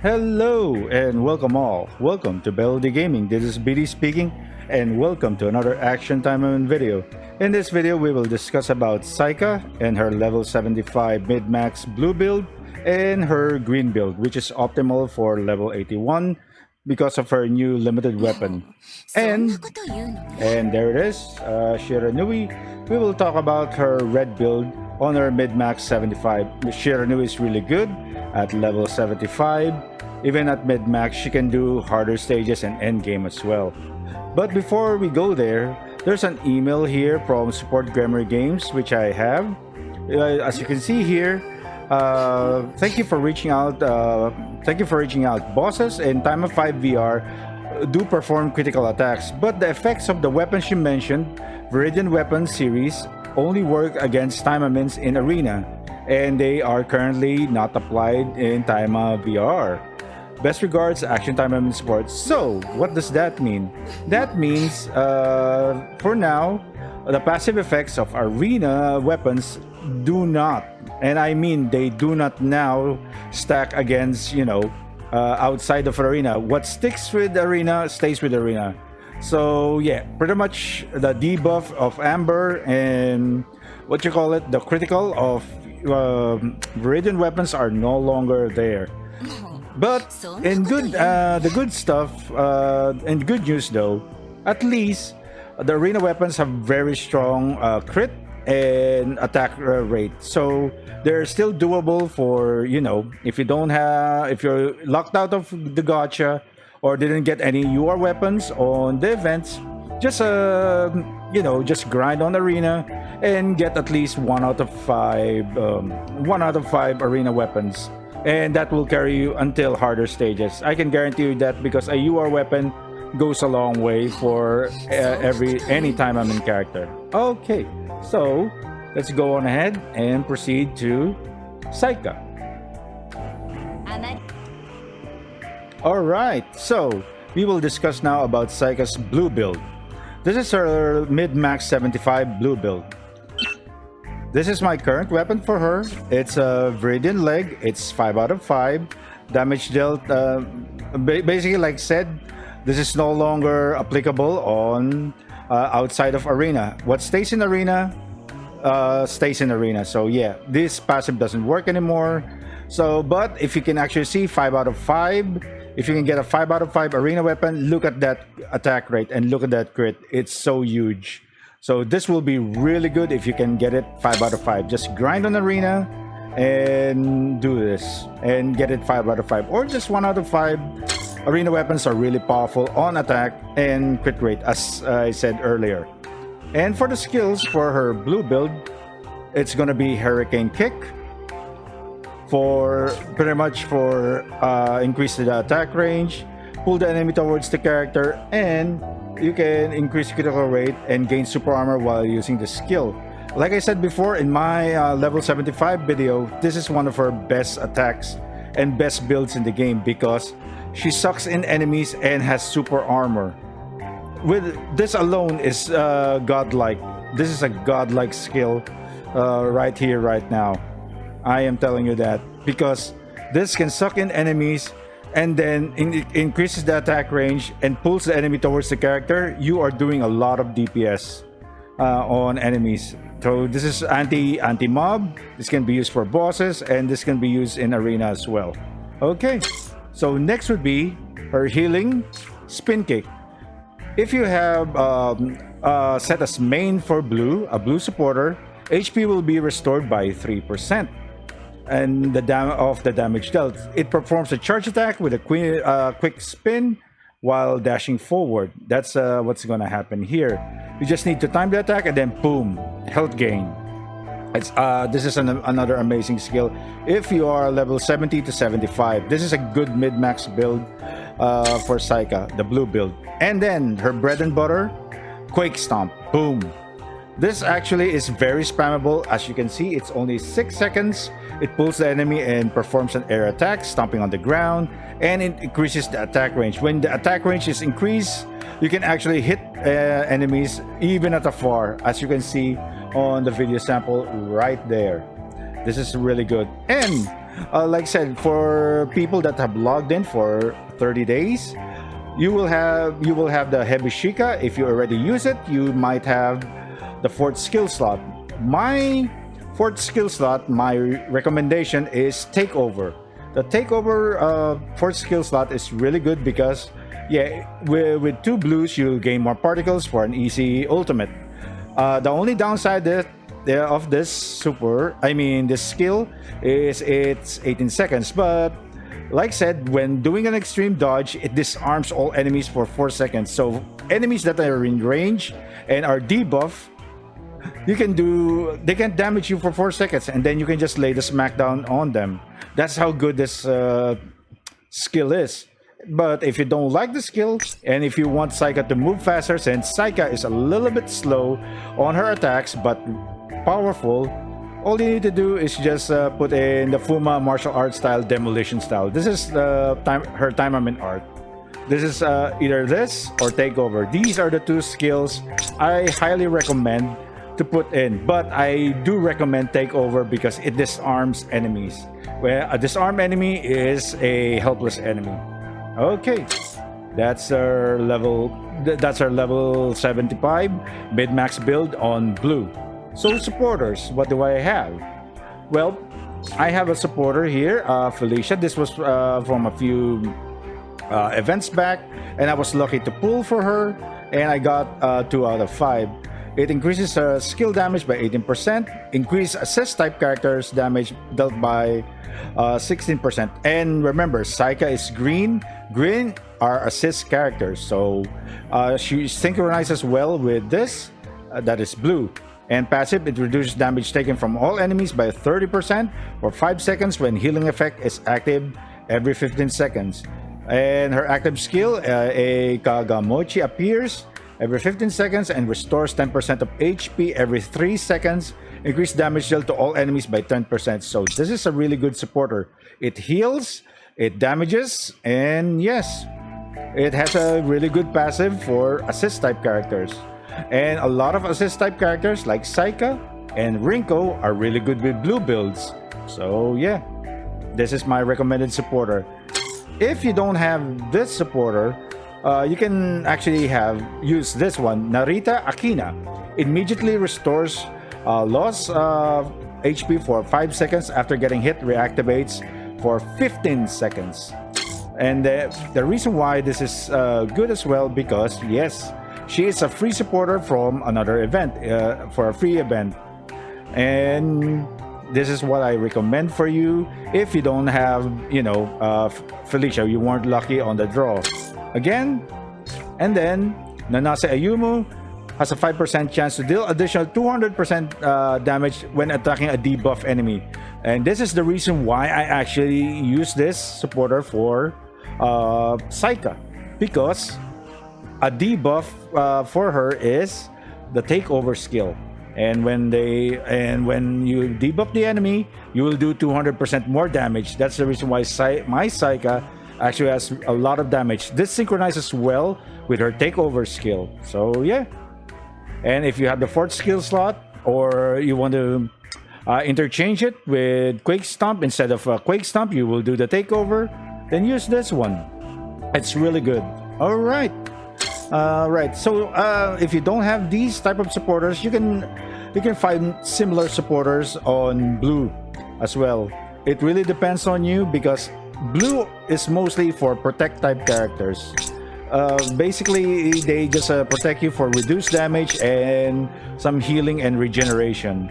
Hello and welcome all. Welcome to BellowD Gaming. This is BD speaking and welcome to another Action Time Moment video. In this video we will discuss about Saika and her level 75 mid-max blue build and her green build, which is optimal for level 81 because of her new limited weapon. And there it is, Shiranui. We will talk about her red build on her mid-max 75. Shiranui is really good at level 75. Even at mid-max, she can do harder stages and endgame as well. But before we go there, there's an email here from SupportGremoryGames, which I have. As you can see here, thank you for reaching out. Bosses in Time of 5 VR do perform critical attacks, but the effects of the weapons you mentioned, Viridian Weapon series, only work against Taimamins in Arena, and they are currently not applied in Taima VR. Best regards, Action Taimanin Sports. So, what does that mean? That means, for now, the passive effects of Arena weapons do not, and I mean they do not now stack against, outside of Arena. What sticks with Arena stays with Arena. So yeah, pretty much the debuff of Amber and the critical of Viridian weapons are no longer there. But in the good stuff, and good news though, at least the Arena weapons have very strong crit and attack rate, so they're still doable for if you're locked out of the gacha or didn't get any UR weapons on the events, just just grind on Arena and get at least 1 out of 5 Arena weapons, and that will carry you until harder stages. I can guarantee you that, because a UR weapon goes a long way for any time I'm in character. Okay, so let's go on ahead and proceed to Saika. Alright, so we will discuss now about Saika's blue build. This is her mid-max 75 blue build. This is my current weapon for her. It's a Viridian leg. It's 5 out of 5. Damage dealt, basically like said, this is no longer applicable on outside of Arena. What stays in Arena, stays in Arena. So yeah, this passive doesn't work anymore. So, but if you can actually see 5 out of 5, if you can get a 5 out of 5 Arena weapon, look at that attack rate and look at that crit. It's so huge. So this will be really good if you can get it 5 out of 5. Just grind on Arena and do this and get it 5 out of 5, or just 1 out of 5. Arena weapons are really powerful on attack and crit rate, as I said earlier. And for the skills for her blue build, it's gonna be Hurricane Kick, for pretty much for increase the attack range, pull the enemy towards the character, and you can increase critical rate and gain super armor while using the skill. Like I said before in my level 75 video, this is one of her best attacks and best builds in the game, because she sucks in enemies and has super armor. With this alone is godlike. This is a godlike skill right here, right now. I am telling you that, because this can suck in enemies and then increases the attack range and pulls the enemy towards the character. You are doing a lot of DPS on enemies. So this is anti-mob. This can be used for bosses, and this can be used in Arena as well. Okay, so next would be her healing spin kick. If you have set as main for blue, a blue supporter, HP will be restored by 3%. And the damage dealt. It performs a charge attack with a quick spin while dashing forward. That's what's gonna happen here. You just need to time the attack and then boom, health gain. This is another amazing skill. If you are level 70 to 75, this is a good mid-max build for Saika, the blue build. And then her bread and butter, Quake Stomp, boom. This actually is very spammable. As you can see, it's only 6 seconds. It pulls the enemy and performs an air attack, stomping on the ground, and it increases the attack range. When the attack range is increased, you can actually hit enemies even at afar, as you can see on the video sample right there. This is really good. And like I said, for people that have logged in for 30 days, you will have the heavy Shika. If you already use it, you might have the 4th skill slot. My 4th skill slot, my recommendation is Takeover. The Takeover 4th skill slot is really good because, yeah, with 2 blues, you'll gain more particles for an easy ultimate. The only downside of this this skill is it's 18 seconds. But like I said, when doing an extreme dodge, it disarms all enemies for 4 seconds. So enemies that are in range and are debuff, they can damage you for 4 seconds, and then you can just lay the smackdown on them. That's how good this skill is. But if you don't like the skill, and if you want Saika to move faster, since Saika is a little bit slow on her attacks but powerful, all you need to do is just put in the Fuma martial arts style, demolition style. This is her Taimanin art. This is either this or Takeover. These are the 2 skills I highly recommend to put in, but I do recommend Takeover because it disarms enemies. Where a disarmed enemy is a helpless enemy. Okay, that's our level 75 mid-max build on blue. So supporters, what do I have? Well, I have a supporter here, Felicia. This was from a few events back, and I was lucky to pull for her, and I got 2 out of 5. It increases skill damage by 18%, increase assist type characters damage dealt by 16%. And remember, Saika is green. Green are assist characters, so she synchronizes well with this, that is blue. And passive, it reduces damage taken from all enemies by 30% for 5 seconds when healing effect is active every 15 seconds. And her active skill, a Kagamochi, appears every 15 seconds and restores 10% of HP every 3 seconds. Increased damage dealt to all enemies by 10%. So this is a really good supporter. It heals, it damages, and yes, it has a really good passive for assist type characters. And a lot of assist type characters like Saika and Rinko are really good with blue builds. So yeah, this is my recommended supporter. If you don't have this supporter, you can actually use this one, Narita Akina. Immediately restores loss of HP for 5 seconds after getting hit, reactivates for 15 seconds. And the reason why this is good as well, because yes, she is a free supporter from another event, for a free event. And this is what I recommend for you if you don't have, Felicia, you weren't lucky on the draw. Again, and then Nanase Ayumu has a 5% chance to deal additional 200% damage when attacking a debuff enemy. And this is the reason why I actually use this supporter for Saika, because a debuff for her is the Takeover skill. And when you debuff the enemy, you will do 200% more damage. That's the reason why my Saika actually has a lot of damage. This synchronizes well with her Takeover skill. So yeah. And if you have the 4th skill slot, or you want to interchange it with Quake Stomp instead of Quake Stomp, you will do the Takeover, then use this one. It's really good. All right. Right. So if you don't have these type of supporters, you can find similar supporters on blue as well. It really depends on you, because blue is mostly for protect type characters. Basically, they just protect you for reduced damage and some healing and regeneration.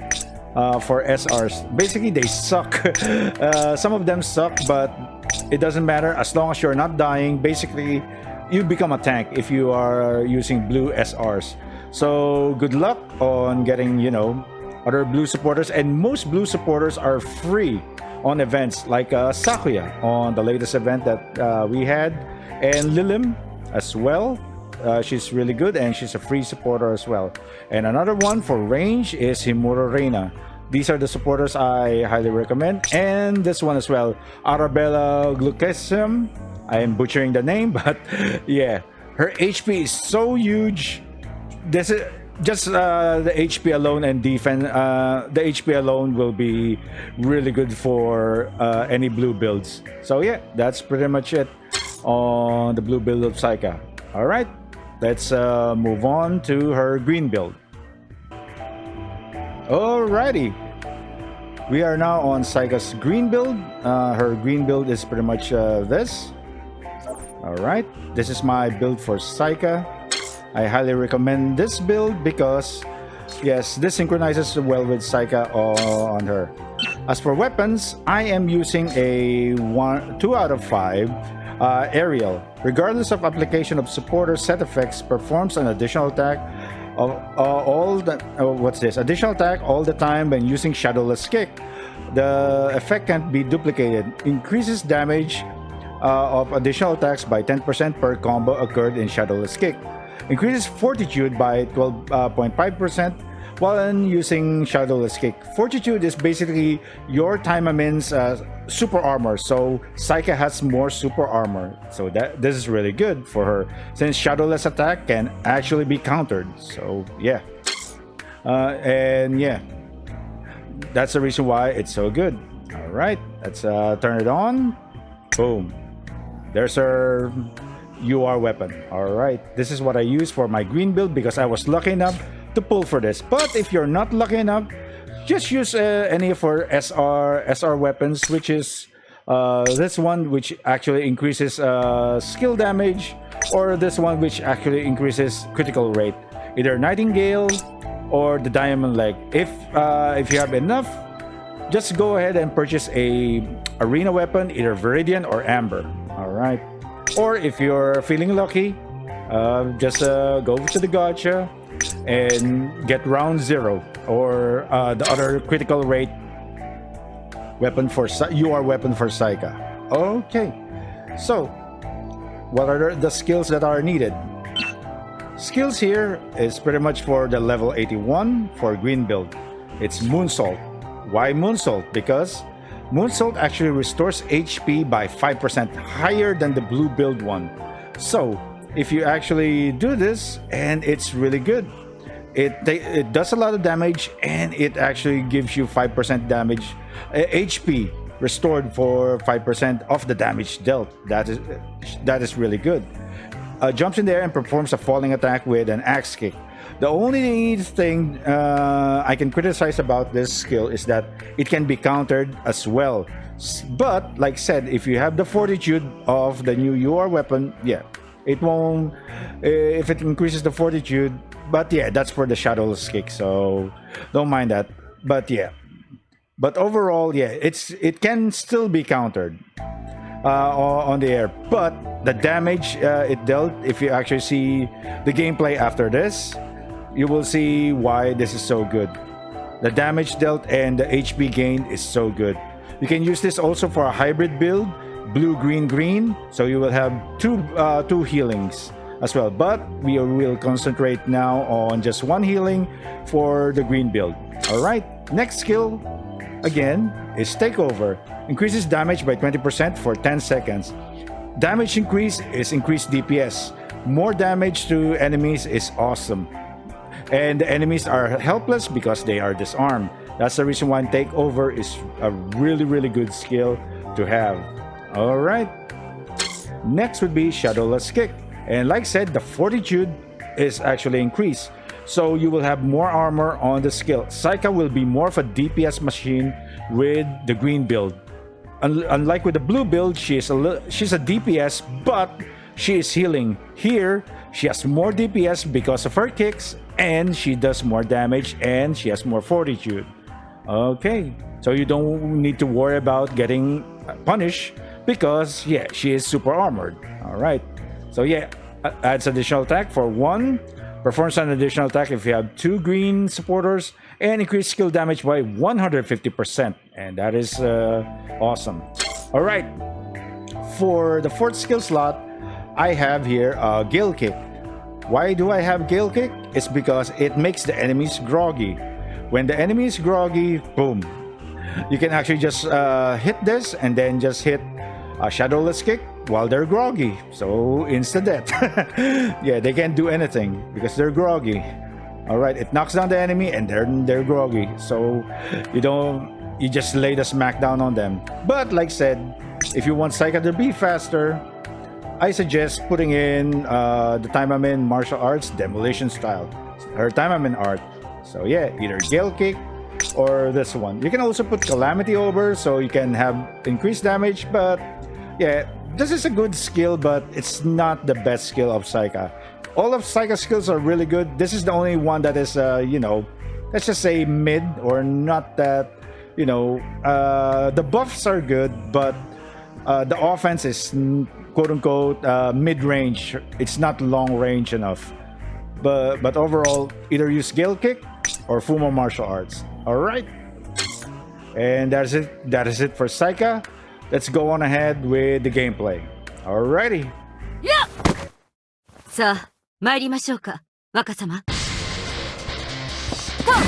For SRs, basically they suck. Some of them suck, but it doesn't matter as long as you're not dying. Basically, you become a tank if you are using blue SRs. So good luck on getting, other blue supporters. And most blue supporters are free on events like Sakuya on the latest event that we had, and Lilim as well. She's really good, and she's a free supporter as well. And another one for range is Himuro Reina. These are the supporters I highly recommend. And this one as well, Arabella Glucesium. I am butchering the name, but yeah, her HP is so huge. just the HP alone and defense. The HP alone will be really good for any blue builds. So yeah, that's pretty much it on the blue build of Saika. All right, let's move on to her green build. Alrighty, we are now on Saika's green build. Her green build is pretty much this. Alright, this is my build for Saika. I highly recommend this build because, yes, this synchronizes well with Saika on her. As for weapons, I am using a 2 out of 5 aerial. Regardless of application of support or set effects, performs an additional attack additional attack all the time when using Shadowless Kick. The effect can't be duplicated. Increases damage of additional attacks by 10% per combo occurred in Shadowless Kick. Increases fortitude by 12.5% while using Shadowless Kick. Fortitude is basically your Taimanin's super armor, so Saika has more super armor, so this is really good for her since Shadowless attack can actually be countered. So yeah, and yeah, that's the reason why it's so good. All right, let's turn it on. Boom, there's her UR weapon. All right, this is what I use for my green build because I was lucky enough to pull for this. But if you're not lucky enough, just use any of our SR weapons, which is this one, which actually increases skill damage, or this one, which actually increases critical rate, either Nightingale or the Diamond Leg. If you have enough, just go ahead and purchase a arena weapon, either Viridian or Amber. All right, or if you're feeling lucky, just go to the gacha and get round 0 or the other critical rate weapon for weapon for Saika. Okay, so what are the skills that are needed? Skills here is pretty much for the level 81 for green build. It's Moonsault. Why Moonsault? Because Moonsault actually restores HP by 5% higher than the blue build one. So if you actually do this, and it's really good, it does a lot of damage, and it actually gives you 5% damage HP restored for 5% of the damage dealt. That is really good. Jumps in there and performs a falling attack with an axe kick. The only thing I can criticize about this skill is that it can be countered as well. But like said, if you have the fortitude of the new UR weapon, yeah, it won't, if it increases the fortitude. But yeah, that's for the Shadowless Kick, so don't mind that. But yeah, but overall, yeah, it can still be countered on the air. But the damage it dealt, if you actually see the gameplay after this, you will see why this is so good. The damage dealt and the HP gain is so good. You can use this also for a hybrid build, blue, green, green. So you will have two healings as well. But we will concentrate now on just one healing for the green build. All right, next skill again is Takeover. Increases damage by 20% for 10 seconds. Damage increase is increased DPS. More damage to enemies is awesome. And the enemies are helpless because they are disarmed. That's the reason why Takeover is a really, really good skill to have. All right. Next would be Shadowless Kick. And like said, the fortitude is actually increased. So you will have more armor on the skill. Saika will be more of a DPS machine with the green build. Unlike with the blue build, she's a DPS, but she is healing. Here, she has more DPS because of her kicks, and she does more damage, and she has more fortitude. Okay, so you don't need to worry about getting punished because, yeah, she is super armored. All right, so yeah, adds additional attack for 1, performs an additional attack if you have 2 green supporters, and increase skill damage by 150%, and that is awesome. All right, for the 4th skill slot, I have here Gale Kick. Why do I have Gale Kick? It's because it makes the enemies groggy. When the enemy is groggy, boom, you can actually just hit this and then just hit a Shadowless Kick while they're groggy. So instant death. Yeah, they can't do anything because they're groggy. All right, it knocks down the enemy and they're groggy. So you just lay the smackdown on them. But like said, if you want Saika to be faster, I suggest putting in the Taimanin martial arts demolition style, her Taimanin art. So yeah, either Gale Kick or this one. You can also put Calamity over so you can have increased damage, but yeah, this is a good skill, but it's not the best skill of Saika. All of Saika's skills are really good. This is the only one that is, let's just say mid or not that, the buffs are good, but the offense is quote-unquote mid-range. It's not long-range enough. But overall, either use Gale Kick or Fumo Martial Arts. Alright. And that is it for Saika. Let's go on ahead with the gameplay. Alrighty. Yeah! さあ、参りましょうか、若様。と、旋風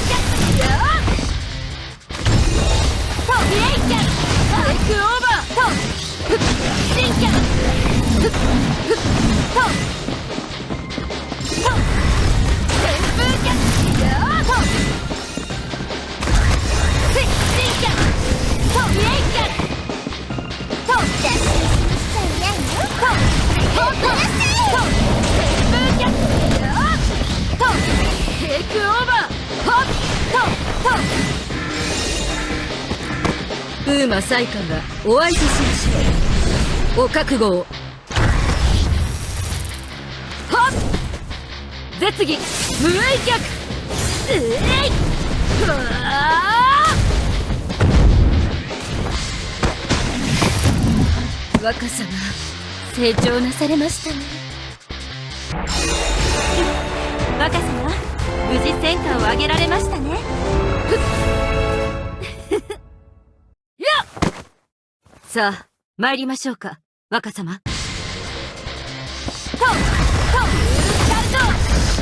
キャッチよと、ビレイキャット、レッグオーバーと、フッ、シンキャッフッ、フッ、と、と、旋風キャッチよと、フッ、シンキャッと、ビレイキャッと、ダッシュしちゃいないよと、ウーマサイカがお相手しましょう。お覚悟を。はっ、絶技無影脚。ふわー。若様、成長なされましたね。若様、無事戦果を上げられましたね。さあ、参りましょうか、若様。と、スタート、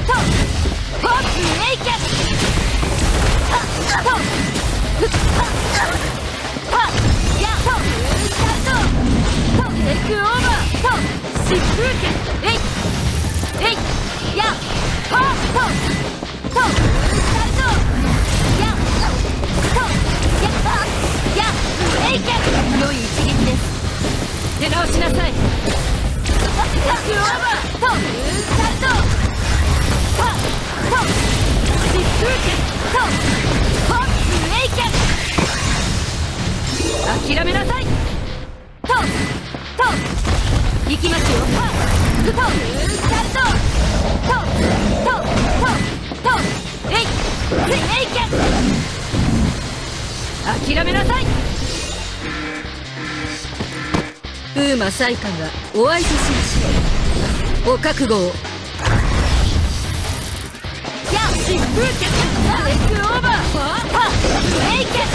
と、ホップメイキャッと、や、と、スタート、と、レッグオーバー、と、疾風剣、えい、や、ホップ、と、スタート、や、と、や、メイキャッ良い一撃です。出直しなさい。レッグオーバー、と、スタート、と、疾風剣、と、ホップメイキャッ諦めなさい。と、行きますよ。と、スタート、と、えい、メイキャッ諦めなさい。ウーマサイカがお相手しましょう。お覚悟を。や、疾風剣、レッグオーバー、メイキャッ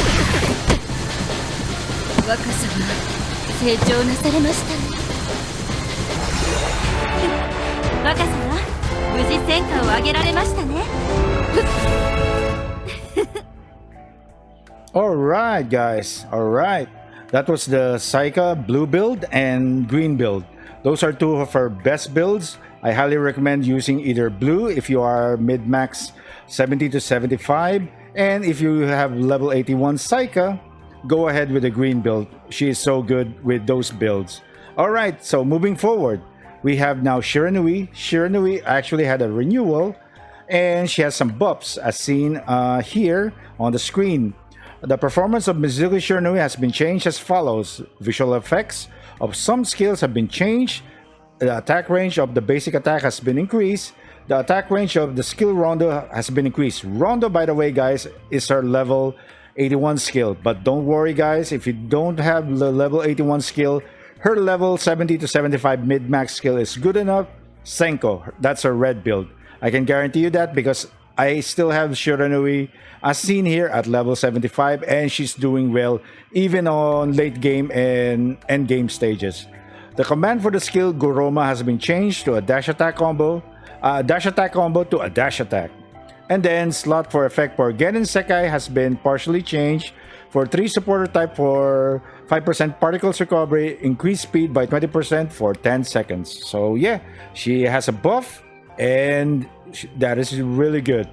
若様、成長なされましたね。若様、無事戦果を上げられましたね。Alright, guys. Alright. That was the Saika blue build and green build. Those are two of our best builds. I highly recommend using either blue if you are mid-max 70 to 75. And if you have level 81 Saika, go ahead with the green build. She is so good with those builds. Alright, so moving forward, we have now Shiranui. Shiranui actually had a renewal and she has some buffs as seen here on the screen. The performance of Mizuki Shiranui has been changed as follows. Visual effects of some skills have been changed. The attack range of the basic attack has been increased. The attack range of the skill Rondo has been increased. Rondo, by the way, guys, is our level 81 skill. But don't worry, guys, if you don't have the level 81 skill, her level 70 to 75 mid-max skill is good enough. Senko, that's her red build. I can guarantee you that because I still have Shiranui as seen here at level 75 and she's doing well even on late game and end game stages. The command for the skill Goroma has been changed to a dash attack combo, to a dash attack. And then slot for effect for Genin Sekai has been partially changed for 3 supporter type for 5% particles recovery, increased speed by 20% for 10 seconds. So yeah, she has a buff and that is really good.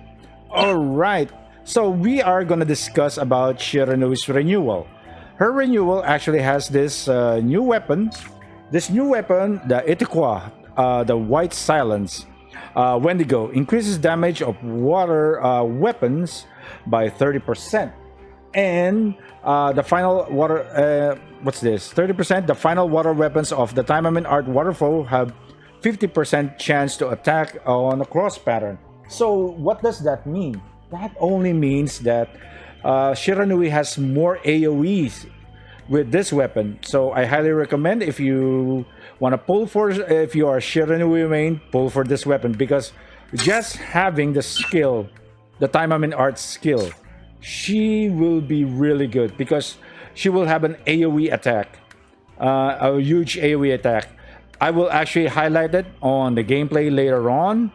All right, so we are gonna discuss about Shiranui's renewal. Her renewal actually has this new weapon. This new weapon, the Itikwa, the White Silence. Wendigo increases damage of water weapons by 30%. And the final water, what's this? 30%. The final water weapons of the Taimanin Art Waterfall have 50% chance to attack on a cross pattern. So what does that mean? That only means that Shiranui has more AoEs with this weapon. So I highly recommend, if you want to pull for, if you are Shiranui main, pull for this weapon, because just having the skill, the Taimanin Art skill, she will be really good because she will have an AoE attack, a huge AoE attack. I will actually highlight it on the gameplay later on,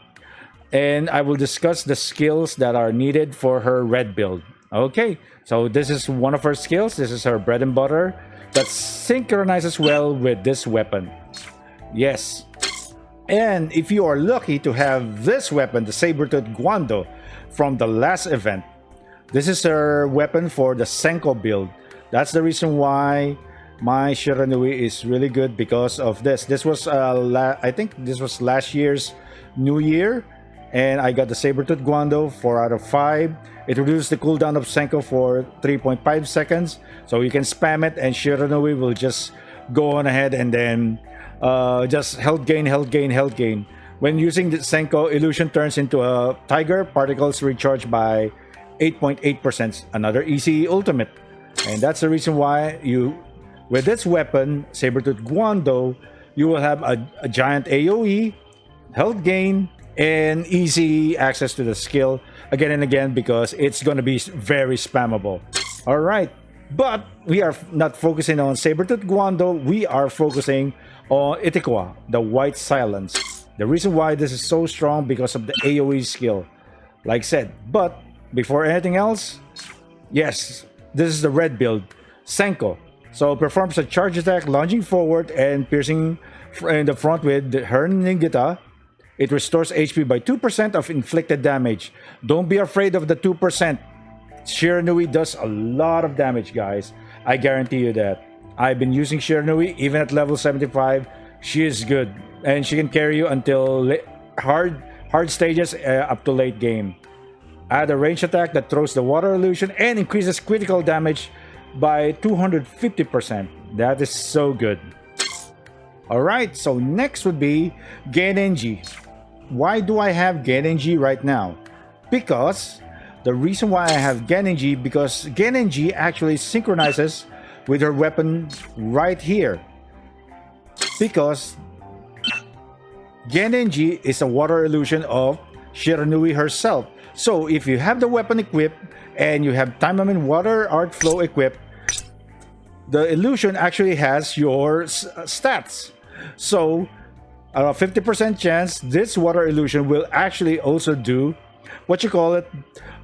and I will discuss the skills that are needed for her red build. Okay, so this is one of her skills. This is her bread and butter that synchronizes well with this weapon. Yes. And if you are lucky to have this weapon, the Saber-Tooth Guando from the last event, this is her weapon for the Senko build. That's the reason why my Shiranui is really good, because of this. This was, I think this was last year's New Year, and I got the Saber-Tooth Guando 4 out of 5. It reduces the cooldown of Senko for 3.5 seconds, so you can spam it and Shiranui will just go on ahead and then just health gain, health gain, health gain. When using the Senko, illusion turns into a tiger, particles recharge by 8.8%, another easy ultimate. And that's the reason why you, with this weapon, Saber-Tooth Guando, you will have a giant AoE, health gain, and easy access to the skill again and again, because it's going to be very spammable. All right, but we are not focusing on Saber-Tooth Guando. We are focusing on Itikwa, the White Silence. The reason why this is so strong, because of the AoE skill, like said. But before anything else, yes, this is the red build, Senko. So performs a charge attack, lunging forward and piercing in the front with her Ningita. It restores HP by 2% of inflicted damage. Don't be afraid of the 2%. Shiranui does a lot of damage, guys. I guarantee you that. I've been using Shiranui even at level 75. She is good, and she can carry you until hard stages up to late game. Add a range attack that throws the water illusion and increases critical damage by 250%. That is so good. Alright, so next would be Genenji. Why do I have Genenji right now? Because the reason why I have Genenji, because Genenji actually synchronizes with her weapon right here. Because Genenji is a water illusion of Shiranui herself. So if you have the weapon equipped and you have Taimanin Water Art Flow equipped, the illusion actually has your stats. So a 50% chance this water illusion will actually also do what you call it,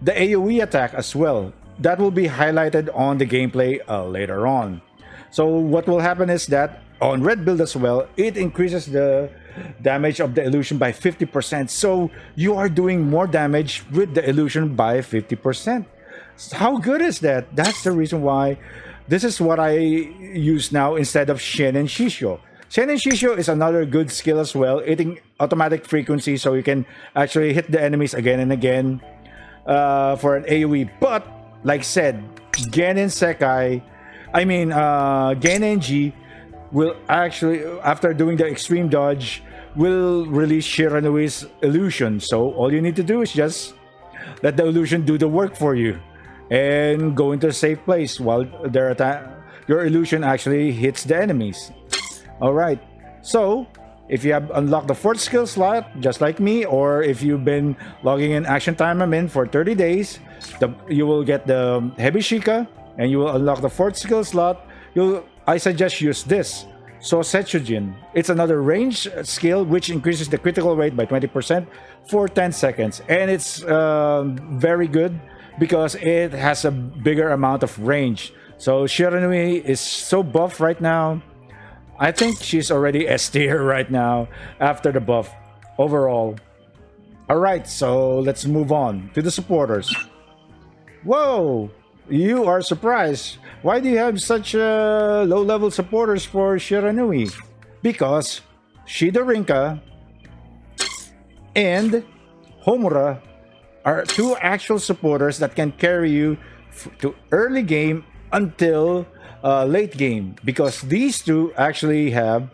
the AoE attack as well. That will be highlighted on the gameplay later on. So what will happen is that on red build as well, it increases the damage of the illusion by 50%. So you are doing more damage with the illusion by 50%. How good is that? That's the reason why this is what I use now instead of Shin and Shisho. Shin and Shisho is another good skill as well, hitting automatic frequency, so you can actually hit the enemies again and again for an AoE. But like said, Genenji will actually, after doing the extreme dodge, will release Shiranui's illusion. So all you need to do is just let the illusion do the work for you and go into a safe place while your illusion actually hits the enemies. Alright, so if you have unlocked the 4th skill slot, just like me, or if you've been logging in Action Taimanin for 30 days, you will get the Heavy Shika, and you will unlock the 4th skill slot. I suggest use this, So Setsujin. It's another range skill which increases the critical rate by 20% for 10 seconds. And it's very good because it has a bigger amount of range. So Shiranui is so buff right now. I think she's already S tier right now after the buff overall. Alright, so let's move on to the supporters. Whoa! You are surprised. Why do you have such low-level supporters for Shiranui? Because Shidorinka and Homura are two actual supporters that can carry you to early game until late game, because these two actually have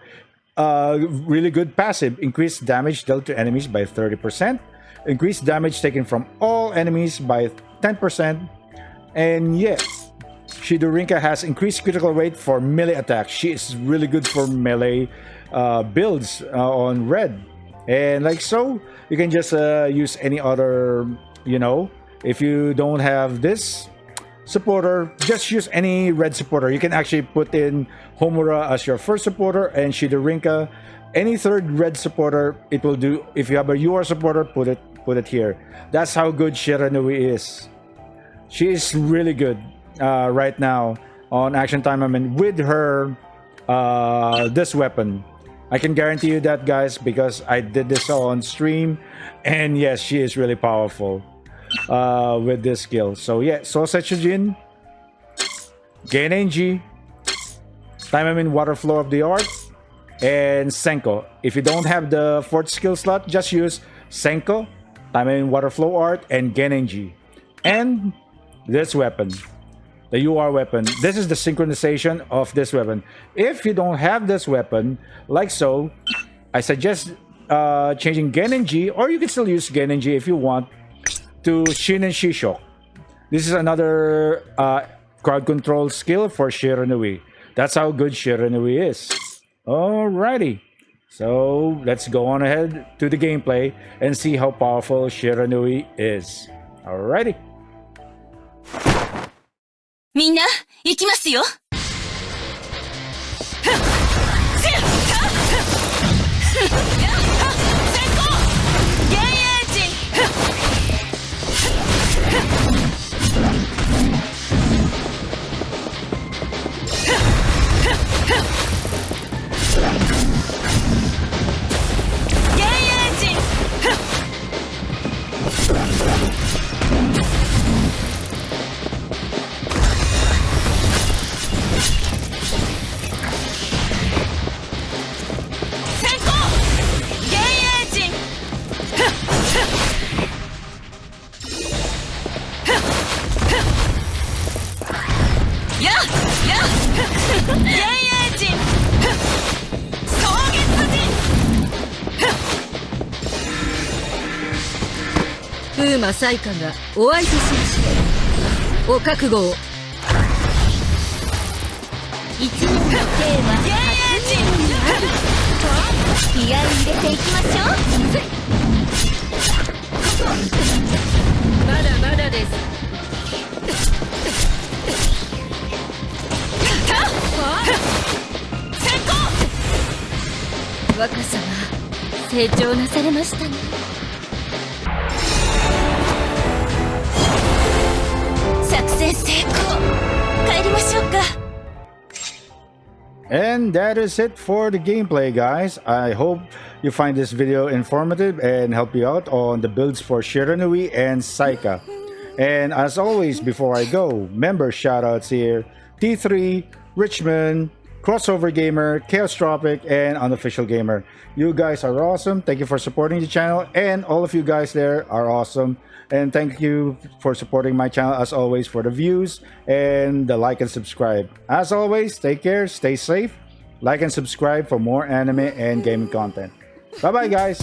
really good passive. Increased damage dealt to enemies by 30%, increased damage taken from all enemies by 10%, and yes, Shidorinka has increased critical rate for melee attacks. She is really good for melee builds on Red. And like so, you can just use any other, if you don't have this supporter, just use any Red supporter. You can actually put in Homura as your first supporter and Shidorinka, any third Red supporter, it will do. If you have a UR supporter, put it here. That's how good Shiranui is. She is really good right now on Action Time Mamin with her this weapon. I can guarantee you that, guys, because I did this on stream, and yes, she is really powerful with this skill. So yeah, Sosetsujin, Genenji, Taimanin Water Flow of the Art, and Senko. If you don't have the fourth skill slot, just use Senko, Taimanin Water Flow Art, and Genenji. And this weapon, the UR weapon. This is the synchronization of this weapon. If you don't have this weapon, like so, I suggest changing Genenji, or you can still use Genenji if you want, to Shinen Shishok. This is another crowd control skill for Shiranui. That's how good Shiranui is. Alrighty. So let's go on ahead to the gameplay and see how powerful Shiranui is. Alrighty. みんな行きますよ。サイカがお相手しましょう。お覚悟を。一年のテーマ発言にある。気合い入れていきましょう。まだまだです。若さが成長なされましたね。And that is it for the gameplay, guys. I hope you find this video informative and help you out on the builds for Shiranui and Saika. And as always, before I go, member shoutouts here: T3, Richmond, Crossover Gamer, Chaos Tropic, and Unofficial Gamer. You guys are awesome. Thank you for supporting the channel, and all of you guys there are awesome. And thank you for supporting my channel, as always, for the views and the like and subscribe. As always, take care, stay safe, like and subscribe for more anime and gaming content. Bye bye, guys.